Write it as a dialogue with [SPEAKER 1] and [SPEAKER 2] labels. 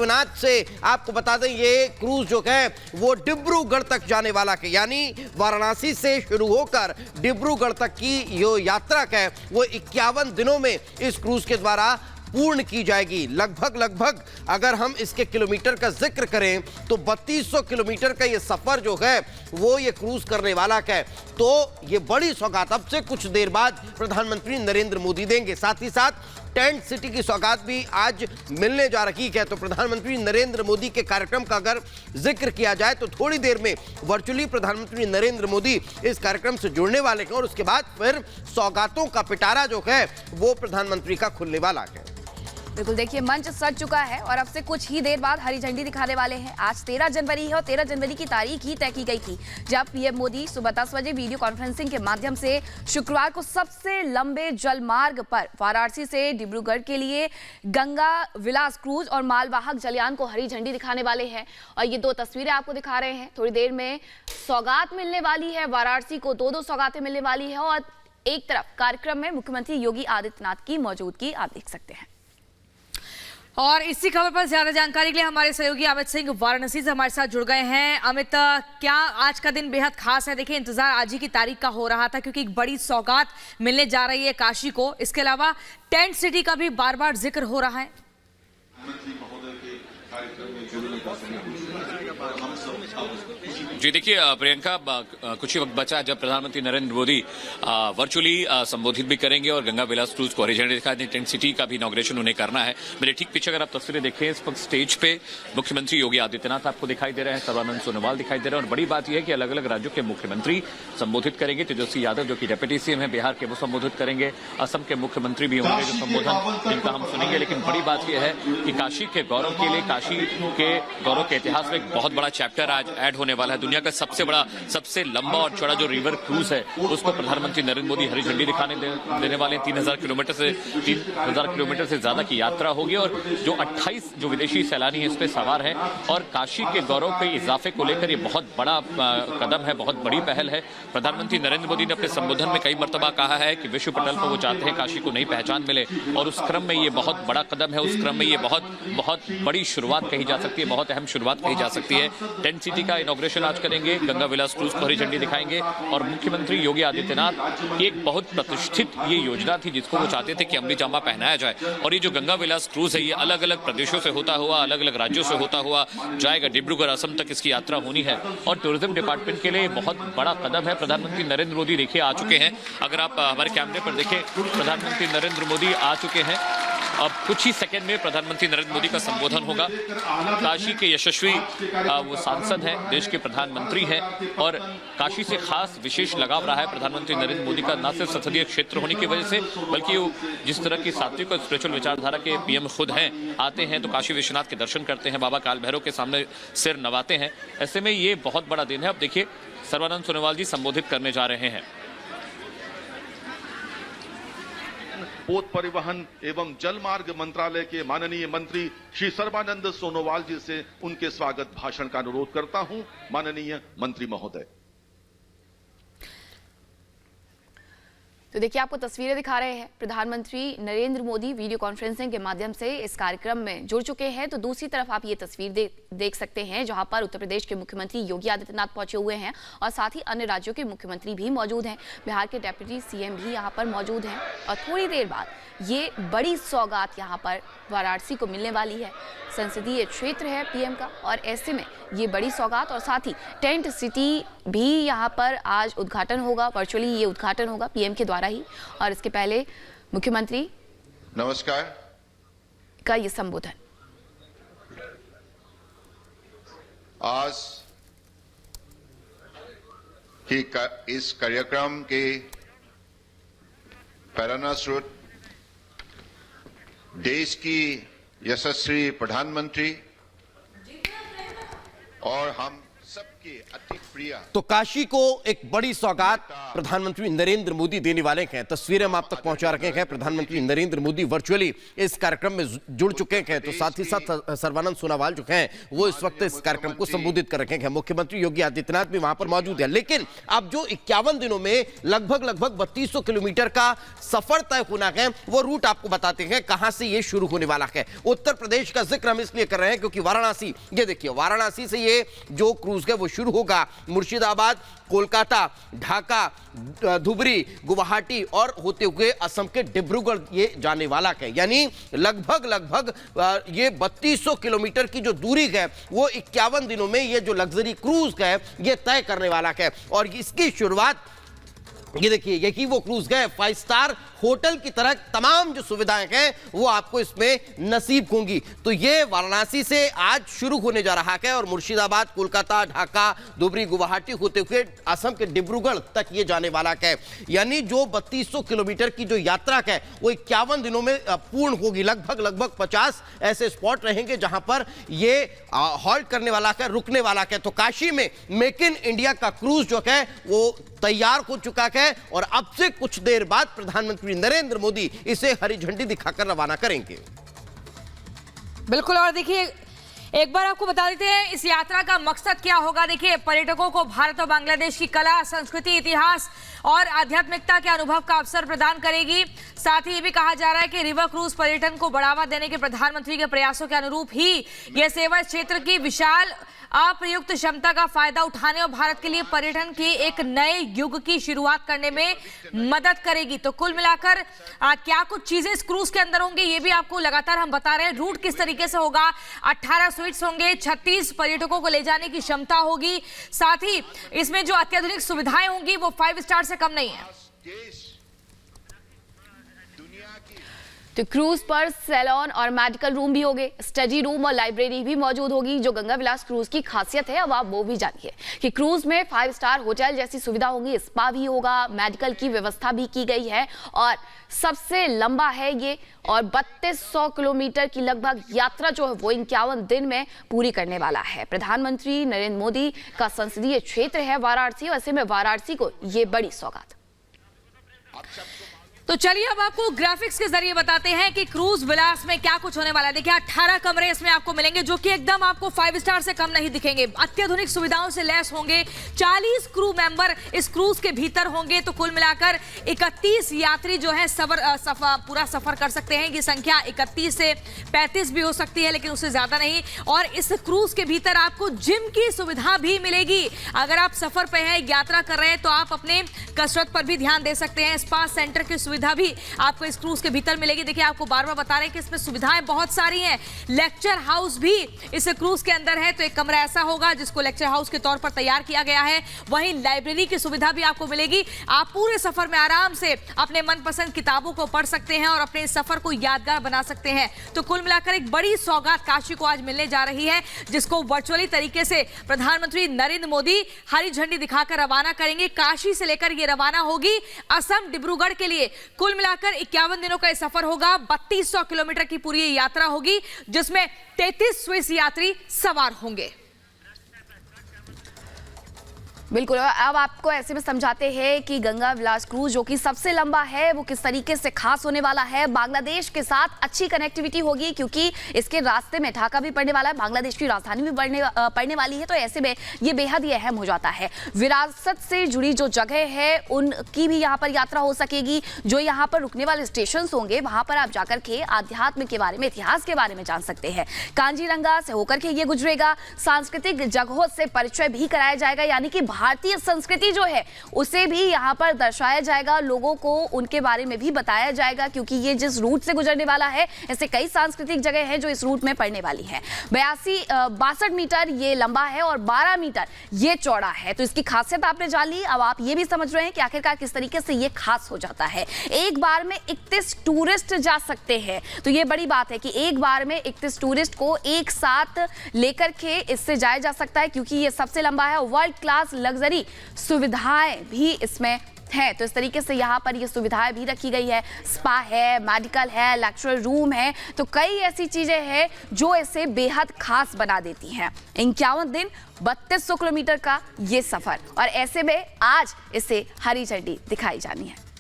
[SPEAKER 1] विश्वनाथ से आपको बता दें ये क्रूज जो है वो डिब्रूगढ़ तक जाने वाला है, यानी वाराणसी से शुरू होकर डिब्रूगढ़ तक की जो यात्रा है वो 51 दिनों में इस क्रूज के द्वारा पूर्ण की जाएगी। लगभग अगर हम इसके किलोमीटर का जिक्र करें तो 3200 किलोमीटर का ये सफर जो है वो ये क्रूज करने वाला है। तो ये बड़ी सौगात अब से कुछ देर बाद प्रधानमंत्री नरेंद्र मोदी देंगे। साथ ही साथ टेंट सिटी की सौगात भी आज मिलने जा रही है। तो प्रधानमंत्री नरेंद्र मोदी के कार्यक्रम का अगर जिक्र किया जाए तो थोड़ी देर में वर्चुअली प्रधानमंत्री नरेंद्र मोदी इस कार्यक्रम से जुड़ने वाले हैं और उसके बाद फिर सौगातों का पिटारा जो है वो प्रधानमंत्री का खुलने वाला है।
[SPEAKER 2] बिल्कुल, देखिए मंच सज चुका है और अब से कुछ ही देर बाद हरी झंडी दिखाने वाले हैं। आज 13 जनवरी है और 13 जनवरी की तारीख ही तय की गई थी जब पीएम मोदी सुबह 10 बजे वीडियो कॉन्फ्रेंसिंग के माध्यम से शुक्रवार को सबसे लंबे जलमार्ग पर वाराणसी से डिब्रूगढ़ के लिए गंगा विलास क्रूज और मालवाहक जलयान को हरी झंडी दिखाने वाले हैं। और ये दो तस्वीरें आपको दिखा रहे हैं। थोड़ी देर में सौगात मिलने वाली है, वाराणसी को दो सौगातें मिलने वाली है और एक तरफ कार्यक्रम में मुख्यमंत्री योगी आदित्यनाथ की मौजूदगी आप देख सकते हैं।
[SPEAKER 3] और इसी खबर पर ज्यादा जानकारी के लिए हमारे सहयोगी अमित सिंह वाराणसी से हमारे साथ जुड़ गए हैं। अमित, क्या आज का दिन बेहद खास है? देखिए, इंतजार आज ही की तारीख का हो रहा था क्योंकि एक बड़ी सौगात मिलने जा रही है काशी को। इसके अलावा टेंट सिटी का भी बार बार जिक्र हो रहा है।
[SPEAKER 4] जी देखिए प्रियंका, कुछ ही वक्त बचा जब प्रधानमंत्री नरेंद्र मोदी वर्चुअली संबोधित भी करेंगे और गंगा विलास क्रूज को हरी झंडी दिखा दें। टेंट सिटी का भी इनॉग्रेशन उन्हें करना है। मेरे ठीक पीछे अगर आप तस्वीरें देखें, इस वक्त स्टेज पे मुख्यमंत्री योगी आदित्यनाथ आपको दिखाई दे रहे हैं, सर्बानंद सोनोवाल दिखाई दे रहे हैं और बड़ी बात यह है कि अलग अलग राज्यों के मुख्यमंत्री संबोधित करेंगे। तेजस्वी यादव जो कि डेप्यूटी सीएम है बिहार के, वो संबोधित करेंगे। असम के मुख्यमंत्री भी होंगे जो संबोधन जिनका हम सुनेंगे। लेकिन बड़ी बात यह है कि काशी के गौरव के लिए, काशी के गौरव के इतिहास में एक बहुत बड़ा चैप्टर आज ऐड होने वाला है। दुनिया का सबसे बड़ा, सबसे लंबा और चौड़ा जो रिवर क्रूज है उसको प्रधानमंत्री नरेंद्र मोदी हरी झंडी दिखाने देने वाले। 3000 किलोमीटर से ज्यादा की यात्रा होगी और जो 28 जो विदेशी सैलानी इस पे सवार हैं और काशी के गौरव के इजाफे को लेकर ये बहुत बड़ा कदम है, बहुत बड़ी पहल है। प्रधानमंत्री नरेंद्र मोदी ने अपने संबोधन में कई मर्तबा कहा है कि विश्व पटल पर वो चाहते हैं काशी को नई पहचान मिले और उस क्रम में ये बहुत बड़ा कदम है। उस क्रम में ये बहुत बड़ी शुरुआत कही जा सकती है, बहुत अहम शुरुआत कही जा सकती है। टेंट सिटी का इनॉग्रेशन आज करेंगे, गंगा विलास क्रूज को हरी झंडी दिखाएंगे और मुख्यमंत्री योगी आदित्यनाथ की एक बहुत प्रतिष्ठित ये योजना थी जिसको वो चाहते थे कि अमली जामा पहनाया जाए। और ये जो गंगा विलास क्रूज है ये अलग अलग प्रदेशों से होता हुआ, अलग अलग राज्यों से होता हुआ जाएगा। डिब्रूगढ़, असम तक इसकी यात्रा होनी है और टूरिज्म डिपार्टमेंट के लिए बहुत बड़ा कदम है। प्रधानमंत्री नरेंद्र मोदी देखिए आ चुके हैं। अगर आप हमारे कैमरे पर देखें, प्रधानमंत्री नरेंद्र मोदी आ चुके हैं। अब कुछ ही सेकंड में प्रधानमंत्री नरेंद्र मोदी का संबोधन होगा। काशी के यशस्वी वो सांसद हैं, देश के प्रधानमंत्री हैं और काशी से खास विशेष लगाव रहा है प्रधानमंत्री नरेंद्र मोदी का, न सिर्फ संसदीय क्षेत्र होने की वजह से बल्कि जिस तरह की सात्विक और स्पिरिचुअल विचारधारा के पीएम खुद हैं, आते हैं तो काशी विश्वनाथ के दर्शन करते हैं, बाबा काल भैरव के सामने सिर नवाते हैं। ऐसे में ये बहुत बड़ा दिन है। अब देखिए सर्बानंद सोनोवाल जी संबोधित करने जा रहे हैं।
[SPEAKER 5] पोत परिवहन एवं जल मार्ग मंत्रालय के माननीय मंत्री श्री सर्बानंद सोनोवाल जी से उनके स्वागत भाषण का अनुरोध करता हूं। माननीय मंत्री महोदय।
[SPEAKER 2] तो देखिए, आपको तस्वीरें दिखा रहे हैं। प्रधानमंत्री नरेंद्र मोदी वीडियो कॉन्फ्रेंसिंग के माध्यम से इस कार्यक्रम में जुड़ चुके हैं। तो दूसरी तरफ आप ये तस्वीर देख सकते हैं जहां पर उत्तर प्रदेश के मुख्यमंत्री योगी आदित्यनाथ पहुंचे हुए हैं और साथ ही अन्य राज्यों के मुख्यमंत्री भी मौजूद हैं। बिहार के डेप्यूटी सीएम भी यहां पर मौजूद हैं और थोड़ी देर बाद ये बड़ी सौगात यहाँ पर वाराणसी को मिलने वाली है। संसदीय क्षेत्र है पीएम का और ऐसे में ये बड़ी सौगात और साथ ही टेंट सिटी भी यहाँ पर आज उद्घाटन होगा, वर्चुअली ये उद्घाटन होगा पीएम के द्वारा ही। और इसके पहले मुख्यमंत्री
[SPEAKER 6] नमस्कार
[SPEAKER 2] का ये संबोधन।
[SPEAKER 6] आज की इस कार्यक्रम के प्रेरणा स्रोत देश की यशस्वी प्रधानमंत्री और हम सबके अति प्रिय
[SPEAKER 1] तो काशी को एक बड़ी सौगात प्रधानमंत्री नरेंद्र मोदी देने वाले हैं। तस्वीरें हम आप तक पहुंचा रखे हैं। प्रधानमंत्री नरेंद्र मोदी वर्चुअली इस कार्यक्रम में जुड़ चुके हैं। तो साथ ही साथ सर्बानंद सोनोवाल जो हैं वो इस वक्त इस कार्यक्रम को संबोधित कर रखे हैं। मुख्यमंत्री योगी आदित्यनाथ भी वहां पर मौजूद है। लेकिन अब जो 51 दिनों में लगभग 3200 किलोमीटर का सफर तय होना है, वो रूट आपको बताते हैं कहां से ये शुरू होने वाला है। उत्तर प्रदेश का जिक्र हम इसलिए कर रहे हैं क्योंकि वाराणसी, ये देखिए वाराणसी से ये जो क्रूज है वो शुरू होगा। मुर्शिदाबाद, कोलकाता, ढाका, धुबरी, गुवाहाटी और होते हुए असम के डिब्रूगढ़ ये जाने वाला है। यानी लगभग ये 3200 किलोमीटर की जो दूरी है वो 51 दिनों में ये जो लग्जरी क्रूज है ये तय करने वाला है। और इसकी शुरुआत ये देखिए, यही वो क्रूज है, 5 स्टार होटल की तरह तमाम जो सुविधाएं हैं वो आपको इसमें नसीब होंगी। तो ये वाराणसी से आज शुरू होने जा रहा है और मुर्शिदाबाद, कोलकाता, ढाका, धुबरी, गुवाहाटी होते हुए असम के डिब्रूगढ़ तक ये जाने वाला है। यानी जो 3200 किलोमीटर की जो यात्रा है वो 51 दिनों में पूर्ण होगी। लगभग 50 ऐसे स्पॉट रहेंगे जहां पर ये हॉल्ट करने वाला है, रुकने वाला है। तो काशी में मेक इन इंडिया का क्रूज जो है वो तैयार हो चुका है और अब से कुछ देर बाद प्रधानमंत्री नरेंद्र मोदी इसे हरी झंडी दिखाकर रवाना करेंगे।
[SPEAKER 3] बिल्कुल। और देखिए एक बार आपको बता देते हैं इस यात्रा का मकसद क्या होगा। देखिए पर्यटकों को भारत और बांग्लादेश की कला, संस्कृति, इतिहास और आध्यात्मिकता के अनुभव का अवसर प्रदान करेगी। साथ ही ये भी कहा जा रहा है कि रिवर क्रूज पर्यटन को बढ़ावा देने के प्रधानमंत्री के प्रयासों के अनुरूप ही यह सेवा इस क्षेत्र की विशाल अप्रयुक्त क्षमता का फायदा उठाने और भारत के लिए पर्यटन के एक नए युग की शुरुआत करने में मदद करेगी। तो कुल मिलाकर क्या कुछ चीजें इस क्रूज के अंदर होंगी ये भी आपको लगातार हम बता रहे हैं। रूट किस तरीके से होगा, 18 स्वीट्स होंगे, 36 पर्यटकों को ले जाने की क्षमता होगी। साथ ही इसमें जो अत्याधुनिक सुविधाएं होंगी वो 5 स्टार से कम नहीं है।
[SPEAKER 2] तो क्रूज पर सैलून और मेडिकल रूम भी होंगे, स्टडी रूम और लाइब्रेरी भी मौजूद होगी। जो गंगा विलास क्रूज की खासियत है अब आप वो भी जानिए कि क्रूज में 5 स्टार होटल जैसी सुविधा होगी, स्पा भी होगा, मेडिकल की व्यवस्था भी की गई है और सबसे लंबा है ये और 3200 किलोमीटर की लगभग यात्रा जो है वो 51 दिन में पूरी करने वाला है। प्रधानमंत्री नरेंद्र मोदी का संसदीय क्षेत्र है वाराणसी, वैसे में वाराणसी को ये बड़ी सौगात।
[SPEAKER 3] तो चलिए अब आपको ग्राफिक्स के जरिए बताते हैं कि क्रूज विलास में क्या कुछ होने वाला है। देखिए 18 कमरे इसमें आपको मिलेंगे जो कि एकदम आपको 5 स्टार से कम नहीं दिखेंगे। अत्याधुनिक सुविधाओं से लैस होंगे। 40 क्रू मेंबर इस क्रूज के भीतर होंगे। तो कुल मिलाकर 31 यात्री जो है पूरा सफर कर सकते हैं। ये संख्या 31 से 35 भी हो सकती है लेकिन उससे ज्यादा नहीं। और इस क्रूज के भीतर आपको जिम की सुविधा भी मिलेगी। अगर आप सफर पे हैं, यात्रा कर रहे हैं तो आप अपने कसरत पर भी ध्यान दे सकते हैं। स्पा सेंटर की सुविधा भी आपको इस क्रूज के भीतर मिलेगी। देखिए आपको बार-बार बता रहे हैं कि इसमें सुविधाएं बहुत सारी हैं। लेक्चर हाउस भी इस क्रूज के अंदर है। तो एक कमरा ऐसा होगा जिसको लेक्चर हाउस के तौर पर तैयार किया गया है। वहीं लाइब्रेरी की सुविधा भी आपको मिलेगी। आप पूरे सफर में आराम से अपने मनपसंद किताबों को पढ़ सकते हैं और अपने सफर को यादगार बना सकते हैं। तो कुल मिलाकर एक बड़ी सौगात काशी को आज मिलने जा रही है जिसको वर्चुअली तरीके से प्रधानमंत्री नरेंद्र मोदी हरी झंडी दिखाकर रवाना करेंगे। काशी से लेकर ये रवाना होगी असम डिब्रूगढ़ के लिए। कुल मिलाकर 51 दिनों का यह सफर होगा। 3200 किलोमीटर की पूरी यात्रा होगी जिसमें 33 स्विस यात्री सवार होंगे।
[SPEAKER 2] बिल्कुल। अब आपको ऐसे में समझाते हैं कि गंगा विलास क्रूज जो कि सबसे लंबा है वो किस तरीके से खास होने वाला है। बांग्लादेश के साथ अच्छी कनेक्टिविटी होगी क्योंकि इसके रास्ते में ढाका भी पड़ने वाला है, बांग्लादेश की राजधानी भी पड़ने वाली है। तो ऐसे में ये बेहद ही अहम हो जाता है। विरासत से जुड़ी जो जगह है उनकी भी यहाँ पर यात्रा हो सकेगी। जो यहाँ पर रुकने वाले स्टेशन होंगे वहां पर आप जाकर के आध्यात्म के बारे में, इतिहास के बारे में जान सकते हैं। कांजीरंगा से होकर के ये गुजरेगा। सांस्कृतिक जगहों से परिचय भी कराया जाएगा, यानी कि भारतीय संस्कृति जो है उसे भी यहाँ पर दर्शाया जाएगा। लोगों को उनके बारे में भी बताया जाएगा क्योंकि ये जिस रूट से गुजरने वाला है ऐसे कई सांस्कृतिक जगह हैं जो इस रूट में पड़ने वाली है। 62 मीटर ये लंबा है और 12 मीटर ये चौड़ा है। तो इसकी खासियत आपने जान ली। अब आप ये भी समझ रहे हैं कि आखिरकार किस तरीके से ये खास हो जाता है। एक बार में 31 टूरिस्ट जा सकते हैं। तो ये बड़ी बात है कि एक बार में 31 टूरिस्ट को एक साथ लेकर के इससे जाया जा सकता है क्योंकि ये सबसे लंबा है। वर्ल्ड क्लास लग्जरी सुविधाएं भी इसमें हैं। तो इस तरीके से यहाँ पर ये सुविधाएं भी रखी गई है, स्पा है, मेडिकल है, लेक्चर रूम है, तो कई ऐसी चीजें हैं जो इसे बेहद खास बना देती हैं। 51 दिन 3200 किलोमीटर का ये सफर, और ऐसे में आज इसे हरी झंडी दिखाई जानी है।